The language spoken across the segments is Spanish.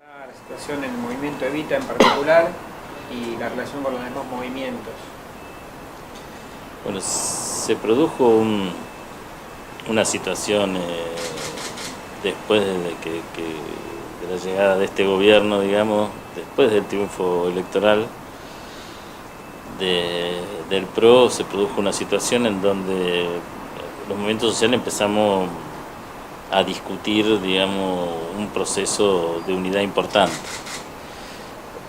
La situación en el movimiento Evita en particular y la relación con los demás movimientos. Bueno, se produjo una situación después de la llegada de este gobierno, digamos, después del triunfo electoral del PRO, se produjo una situación en donde los movimientos sociales empezamos a discutir, digamos, un proceso de unidad importante.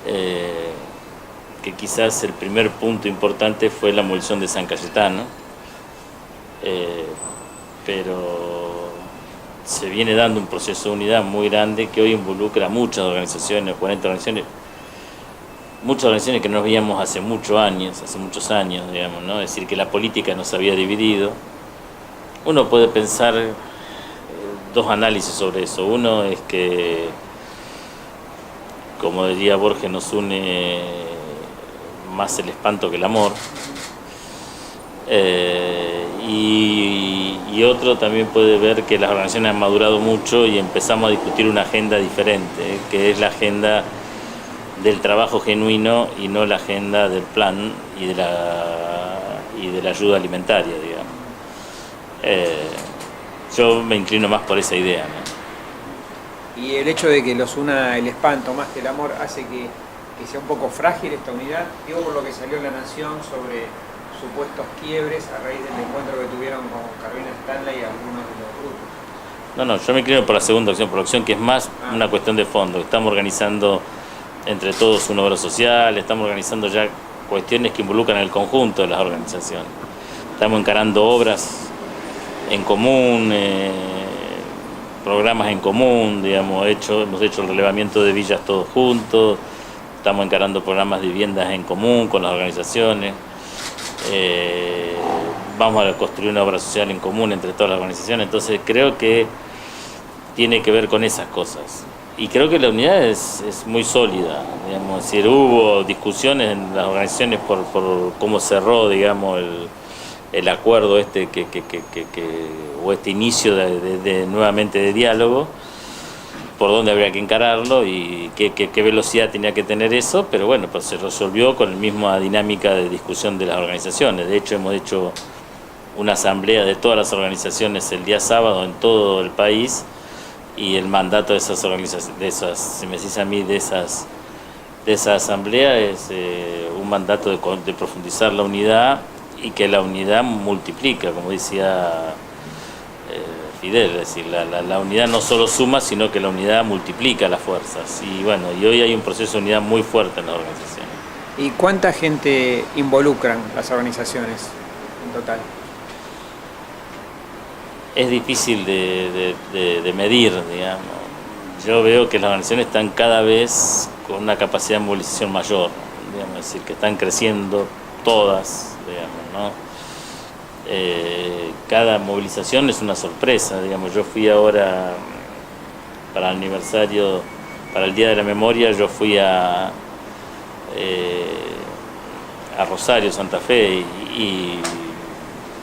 Que quizás el primer punto importante fue la movilización de San Cayetano, pero se viene dando un proceso de unidad muy grande que hoy involucra a muchas organizaciones, 40 organizaciones, muchas organizaciones que no veíamos hace muchos años, digamos, ¿no? Es decir, que la política nos había dividido. Uno puede pensar dos análisis sobre eso. Uno es que, como diría Borges, nos une más el espanto que el amor. Y otro también puede ver que las organizaciones han madurado mucho y empezamos a discutir una agenda diferente, que es la agenda del trabajo genuino y no la agenda del plan y de la ayuda alimentaria, digamos. Yo me inclino más por esa idea, ¿no? Y el hecho de que los una el espanto más que el amor hace que sea un poco frágil esta unidad, digo por lo que salió en La Nación sobre supuestos quiebres a raíz del encuentro que tuvieron con Carolina Stanley y algunos de los grupos. No, yo me inclino por la segunda opción, por la opción que es más una cuestión de fondo. Estamos organizando entre todos una obra social, estamos organizando ya cuestiones que involucran el conjunto de las organizaciones. Estamos encarando obras en común, programas en común, digamos, hemos hecho el relevamiento de villas todos juntos, estamos encarando programas de viviendas en común con las organizaciones, vamos a construir una obra social en común entre todas las organizaciones, entonces creo que tiene que ver con esas cosas. Y creo que la unidad es muy sólida, digamos, es decir, hubo discusiones en las organizaciones por cómo cerró, digamos, el acuerdo o este inicio nuevamente de diálogo, por dónde habría que encararlo y qué velocidad tenía que tener eso, pero bueno, pues se resolvió con la misma dinámica de discusión de las organizaciones. De hecho, hemos hecho una asamblea de todas las organizaciones el día sábado en todo el país, y el mandato de esas organizaciones, si me decís a mí, de esa asamblea es un mandato de profundizar la unidad y que la unidad multiplica, como decía Fidel, es decir, la unidad no solo suma, sino que la unidad multiplica las fuerzas. Y bueno, y hoy hay un proceso de unidad muy fuerte en las organizaciones. ¿Y cuánta gente involucran las organizaciones en total? Es difícil de medir, digamos. Yo veo que las organizaciones están cada vez con una capacidad de movilización mayor, digamos, es decir, que están creciendo todas, digamos, ¿no? Cada movilización es una sorpresa, digamos. Yo fui ahora para el aniversario, para el Día de la Memoria, yo fui a Rosario, Santa Fe, y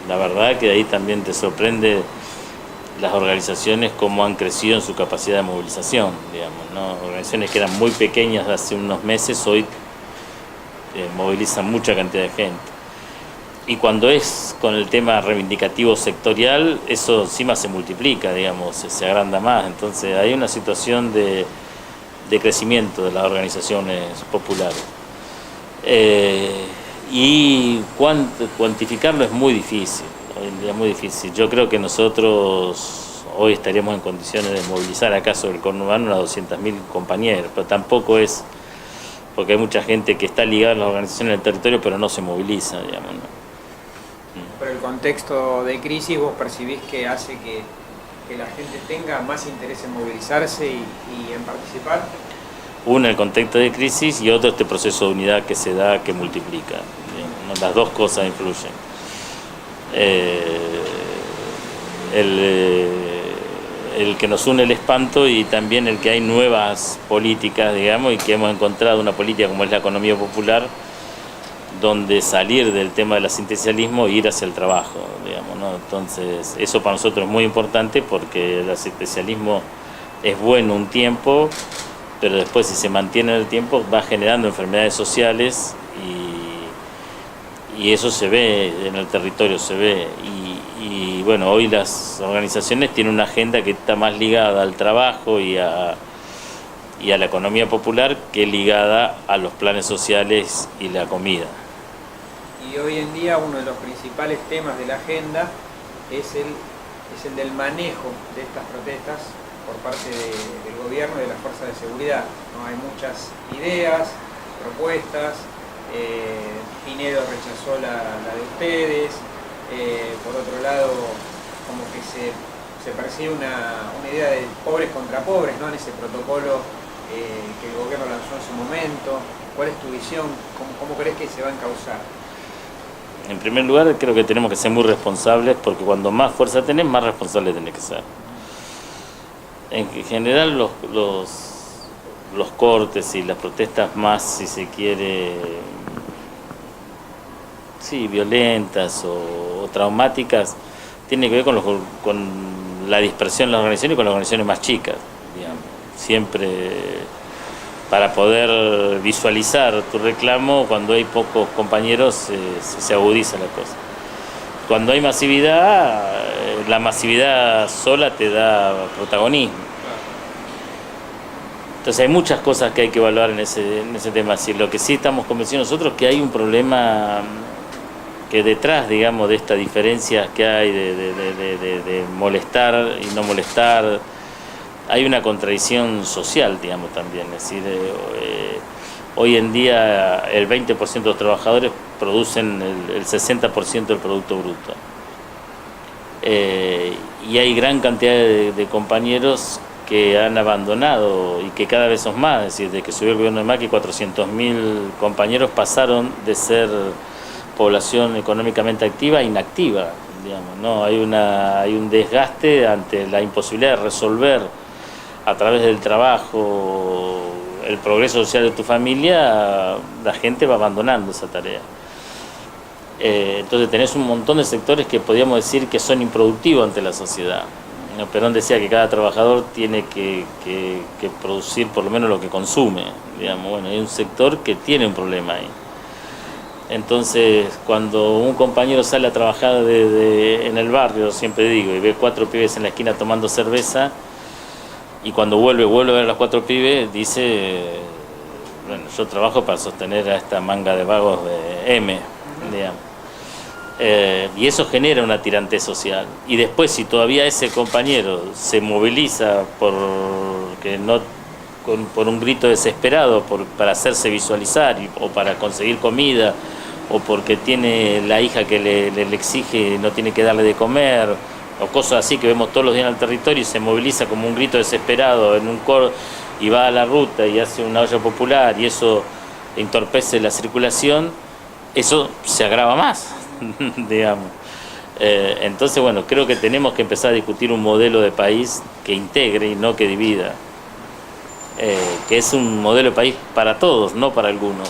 la verdad que ahí también te sorprende las organizaciones cómo han crecido en su capacidad de movilización, digamos, ¿no? Organizaciones que eran muy pequeñas hace unos meses hoy movilizan mucha cantidad de gente. Y cuando es con el tema reivindicativo sectorial, eso encima se multiplica, digamos, se agranda más. Entonces hay una situación de crecimiento de las organizaciones populares. Y cuantificarlo es muy difícil. Hoy en día es muy difícil. Yo creo que nosotros hoy estaríamos en condiciones de movilizar acá sobre el conurbano unas 200.000 compañeros, pero tampoco es, porque hay mucha gente que está ligada a las organizaciones del territorio, pero no se moviliza, digamos, ¿no? Pero el contexto de crisis, ¿vos percibís que hace que la gente tenga más interés en movilizarse y en participar? Uno, el contexto de crisis, y otro, este proceso de unidad que se da, que multiplica, ¿no? Las dos cosas influyen. El que nos une el espanto y también el que hay nuevas políticas, digamos, y que hemos encontrado una política como es la economía popular, donde salir del tema del asistencialismo e ir hacia el trabajo, digamos, ¿no? Entonces, eso para nosotros es muy importante porque el asistencialismo es bueno un tiempo, pero después si se mantiene en el tiempo va generando enfermedades sociales y eso se ve en el territorio, se ve. Y bueno, hoy las organizaciones tienen una agenda que está más ligada al trabajo y a la economía popular que ligada a los planes sociales y la comida. Y hoy en día uno de los principales temas de la agenda es el del manejo de estas protestas por parte del gobierno y de las fuerzas de seguridad, ¿no? Hay muchas ideas, propuestas, Pinedo rechazó la de ustedes, por otro lado como que se percibe una idea de pobres contra pobres, ¿no? En ese protocolo que el gobierno lanzó en su momento. ¿Cuál es tu visión? ¿Cómo crees que se va a encauzar? En primer lugar, creo que tenemos que ser muy responsables, porque cuando más fuerza tenés, más responsable tenés que ser. En general, los cortes y las protestas más, si se quiere, sí, violentas o traumáticas, tienen que ver con la dispersión de las organizaciones y con las organizaciones más chicas, digamos. Siempre para poder visualizar tu reclamo, cuando hay pocos compañeros se agudiza la cosa. Cuando hay masividad, la masividad sola te da protagonismo. Entonces hay muchas cosas que hay que evaluar en ese tema. Si lo que sí estamos convencidos nosotros es que hay un problema que detrás, digamos, de esta diferencia que hay de molestar y no molestar, hay una contradicción social, digamos, también. Es decir, hoy en día el 20% de los trabajadores producen el 60% del Producto Bruto. Y hay gran cantidad de compañeros que han abandonado y que cada vez son más. Es decir, desde que subió el gobierno de Macri, 400.000 compañeros pasaron de ser población económicamente activa a inactiva, digamos, ¿no? Hay un desgaste ante la imposibilidad de resolver a través del trabajo el progreso social de tu familia. La gente va abandonando esa tarea. Entonces tenés un montón de sectores que podríamos decir que son improductivos ante la sociedad. Perón decía que cada trabajador tiene que producir por lo menos lo que consume, digamos. Bueno, hay un sector que tiene un problema ahí. Entonces, cuando un compañero sale a trabajar en el barrio, siempre digo, y ve 4 pibes en la esquina tomando cerveza, y cuando vuelve a ver a los 4 pibes, dice, bueno, yo trabajo para sostener a esta manga de vagos de M, digamos. Y eso genera una tirantez social. Y después, si todavía ese compañero se moviliza por un grito desesperado para hacerse visualizar o para conseguir comida, o porque tiene la hija que le exige, no tiene que darle de comer, o cosas así que vemos todos los días en el territorio, y se moviliza como un grito desesperado en un coro y va a la ruta y hace una olla popular, y eso entorpece la circulación, eso se agrava más, digamos. Entonces, bueno, creo que tenemos que empezar a discutir un modelo de país que integre y no que divida, que es un modelo de país para todos, no para algunos,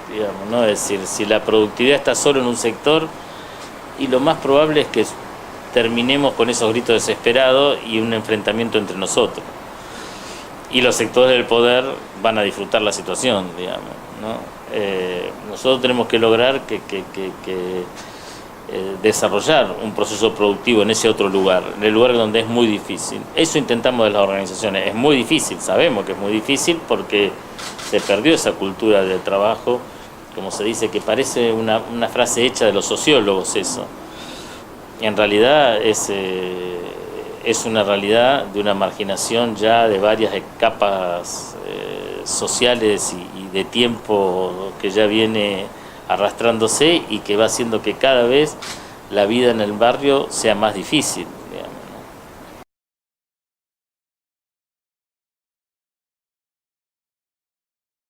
digamos, ¿no? Es decir, si la productividad está solo en un sector, y lo más probable es que terminemos con esos gritos desesperados y un enfrentamiento entre nosotros. Y los sectores del poder van a disfrutar la situación, digamos, ¿no? Nosotros tenemos que lograr desarrollar un proceso productivo en ese otro lugar, en el lugar donde es muy difícil. Eso intentamos de las organizaciones. Es muy difícil, sabemos que es muy difícil, porque se perdió esa cultura del trabajo, como se dice, que parece una frase hecha de los sociólogos eso. En realidad es una realidad de una marginación ya de varias capas sociales y de tiempo que ya viene arrastrándose, y que va haciendo que cada vez la vida en el barrio sea más difícil.